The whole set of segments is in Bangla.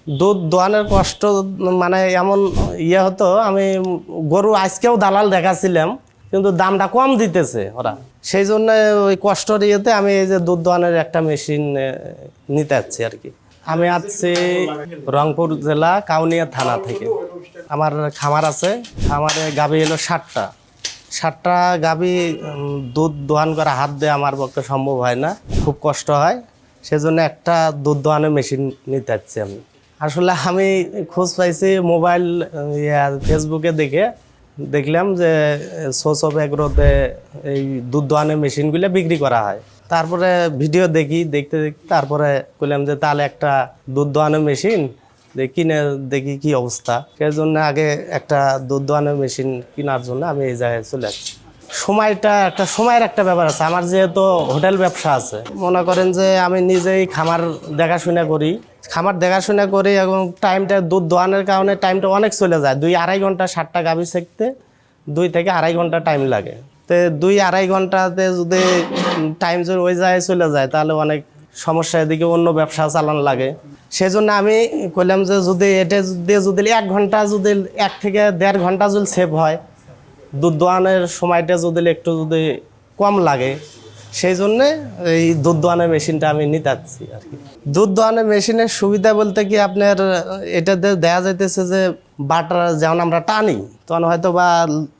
দুধ দোয়ানোর কষ্ট মানে এমন হতো, আমি গরু আজকেও দালাল দেখাছিলাম, কিন্তু দামটা কম দিতেছে ওরা, সেই জন্য ওই কষ্টর আমি এই যে দুধ দোয়ানোর একটা মেশিন নিতে যাচ্ছি আর কি। আমি আসছি রংপুর জেলা কাউনিয়া থানা থেকে। আমার খামার আছে, খামারে গাভী হলো 60টা গাভী। দুধ দোয়ান করা হাত দিয়ে আমার পক্ষে সম্ভব হয় না, খুব কষ্ট হয়, সেজন্য একটা দুধ দোয়ানোর মেশিন নিতে যাচ্ছি আমি। আসলে আমি খোঁজ পাইছি মোবাইল ফেসবুকে দেখলাম যে সোসব এগ্রোতে এই দুধ দোয়ানোর মেশিনগুলো বিক্রি করা হয়। তারপরে ভিডিও দেখতে তারপরে বললাম যে তাহলে একটা দুধ দোয়ানোর মেশিন কিনে দেখি কি অবস্থা। সেই জন্য আগে একটা দুধ দোয়ানোর মেশিন কেনার জন্য আমি এই জায়গায় চলে আসছি। সময়ের একটা ব্যাপার আছে। আমার যেহেতু হোটেল ব্যবসা আছে, মনে করেন যে আমি নিজেই খামার দেখাশোনা করি এবং টাইমটা দুধ দোয়ানোর কারণে টাইমটা অনেক চলে যায়। 2-2.5 ঘন্টা 60টা গাভী শিখতে 2 থেকে 2.5 ঘন্টা টাইম লাগে। তো 2-2.5 ঘন্টাতে যদি টাইম যদি ওই জায়গায় চলে যায় তাহলে অনেক সমস্যা, এদিকে অন্য ব্যবসা চালানো লাগে। সেই জন্য আমি কইলাম যে যদি এটা যদি 1 ঘন্টা, যদি 1 থেকে 1.5 ঘন্টা যদি সেভ হয়, দুধ দোয়ানোর সময়টা যদি কম লাগে, সেই জন্যে এই দুধ দোয়ানোর মেশিনটা আমি নিতে চাচ্ছি আর কি। দুধ দোয়ানোর মেশিনের সুবিধা বলতে কি, আপনার এটাতে দেখা যাইতেছে যে বাটার যেমন আমরা টানি তখন হয়তো বা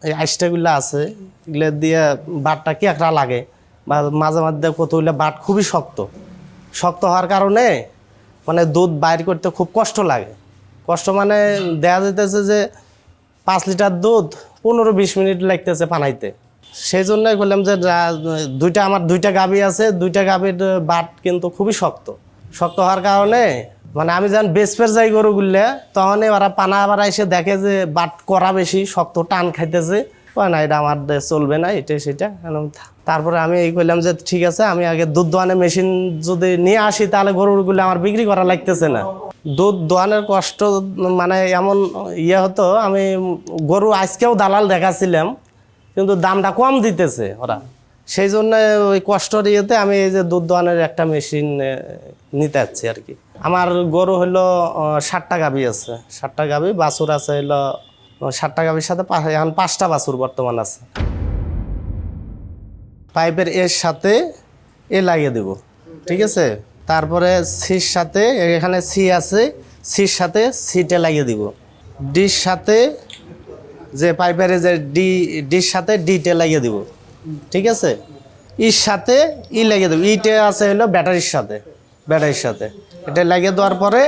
এই আইসটাগুলো আছে, এগুলো দিয়ে বাটটা কি একটা লাগে, বা মাঝে মাঝে কতগুলো বাট খুবই শক্ত হওয়ার কারণে মানে দুধ বাইর করতে খুব কষ্ট লাগে। মানে দেখা যাইতেছে যে 5 লিটার দুধ 15-20 মিনিট লাগতেছে পানাইতে। সেই জন্যই বললাম যে আমার দুইটা গাভী আছে, দুইটা গাভীর বাট কিন্তু খুবই শক্ত হওয়ার কারণে মানে আমি যখন বেসপের যাই গরুগুলো, তখন ওরা পানা আবার এসে দেখে যে বাট করা বেশি শক্ত, টান খাইতেছে, না এটা আমার চলবে না, এটা সেটা। তারপরে আমি এই করলাম যে ঠিক আছে, আমি আগে দুধ দোয়ানোর মেশিন যদি নিয়ে আসি তাহলে গরুগুলো আমার বিক্রি করা লাগতেছে না। দুধ দোয়ানোর কষ্ট মানে এমন হতো, আমি গরু আজকেও দালাল দেখাছিলাম, কিন্তু দামটা কম দিতেছে ওরা, সেই জন্য ওই কষ্টর আমি এই যে দুধ দোয়ানোর একটা মেশিন নিতে যাচ্ছি আর কি। আমার গরু হলো 60টা গাভী আছে, 60টা গাভী, বাছুর আছে হলো 60টা গাভীর সাথে এখন 5টা বাছুর বর্তমান আছে। পাইপের এর সাথে লাগিয়ে দেব, ঠিক আছে। তারপরে সির সাথে, এখানে সি আছে, সির সাথে সিটে লাগিয়ে দিব। ডির সাথে যে পাইপের যে ডির সাথে ডিটে লাগিয়ে দিব, ঠিক আছে। ইর সাথে লাগিয়ে দেবো, ইটে আছে হলো ব্যাটারির সাথে এটা লাগিয়ে দেওয়ার পরে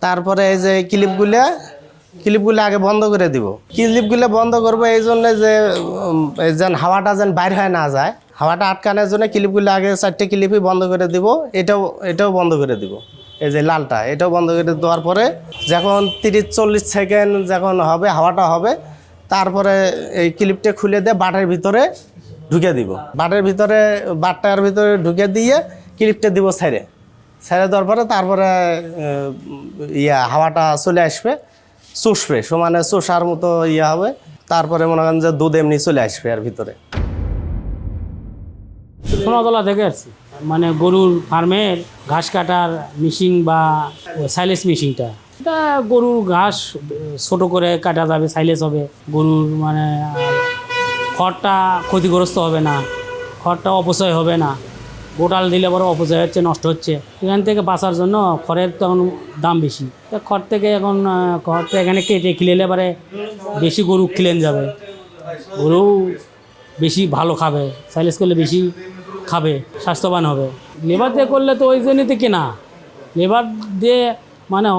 তারপরে এই যে ক্লিপগুলো আগে বন্ধ করে দিব। ক্লিপগুলো বন্ধ করবো এই জন্য যে যেন হাওয়াটা যেন বাইর হয়ে না যায়, হাওয়াটা আটকানোর জন্য ক্লিপগুলো আগে 4টে ক্লিপই বন্ধ করে দিব। এটাও বন্ধ করে দিব, এই যে লালটা, এটাও বন্ধ করে দেওয়ার পরে যখন 30-40 সেকেন্ড যখন হবে, হাওয়াটা হবে, তারপরে এই ক্লিপটা খুলে দিয়ে বাটের ভিতরে ঢুকে দিব। বাটটার ভিতরে ঢুকে দিয়ে ক্লিপটা দিব ছেড়ে দেওয়ার পরে তারপরে হাওয়াটা চলে আসবে, চুষবে, সমানে চুষার মতো হবে। তারপরে মনে করেন যে দুধ এমনি চলে আসবে আর ভিতরে। সোনাতলা থেকে আসছি, মানে গরুর ফার্মের ঘাস কাটার মেশিন বা সাইলেজ মেশিনটা, এটা গরুর ঘাস ছোট করে কাটা যাবে, সাইলেজ হবে, গরুর মানে খড়টা ক্ষতিগ্রস্ত হবে না, খড়টা অপচয় হবে না, গোটাল দিলে বড় অপচয় হচ্ছে, নষ্ট হচ্ছে। এখান থেকে বাঁচার জন্য খড়ের তখন দাম বেশি, খড়টা এখানে কেটে খিলেলে পরে বেশি গরু খিলেন যাবে, গরু বেশি ভালো খাবে, সাইলেজ করলে বেশি খাবে, স্বাস্থ্যবান হবে। লেবার দিয়ে করলে তো ওই জন্যই তো কেনা, লেবার দিয়ে মানে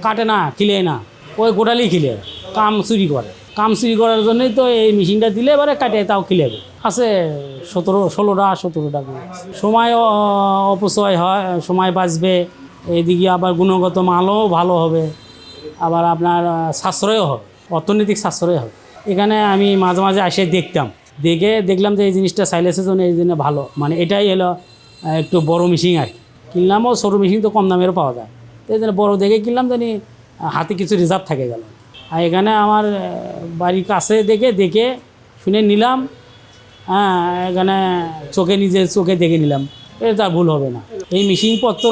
কাটে না, খিলে না, ওই গোটালি খিলে কাম চুরি করার জন্যই তো এই মেশিনটা দিলে এবারে কাটে, তাও খিলে আছে 16টা সময় অপচয় হয়, সময় বাঁচবে, এইদিকে আবার গুণগত মালও ভালো হবে, আবার আপনার সাশ্রয়ও হবে, অর্থনৈতিক সাশ্রয় হবে। এখানে আমি মাঝে মাঝে এসে দেখলাম যে এই জিনিসটা সাইলেসের জন্য এই জন্য ভালো, মানে এটাই হলো একটু বড় মেশিন আর কি। কিনলামও, ছোটো মেশিন তো কম দামেরও পাওয়া যায়, তো এই জন্য বড়ো দেখে কিনলাম, জানি হাতে কিছু রিজার্ভ থাকে গেল। আর এখানে আমার বাড়ির কাছে দেখে শুনে নিলাম, হ্যাঁ, এখানে নিজের চোখে দেখে নিলাম, এটা তার ভুল হবে না। এই মেশিনপত্র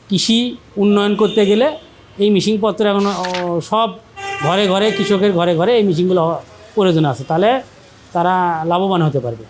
কৃষি উন্নয়ন করতে গেলে এই মেশিনপত্র এখন সব ঘরে ঘরে কৃষকের ঘরে ঘরে এই মেশিনগুলো প্রয়োজন আছে, তাহলে তারা লাভবান হতে পারবে।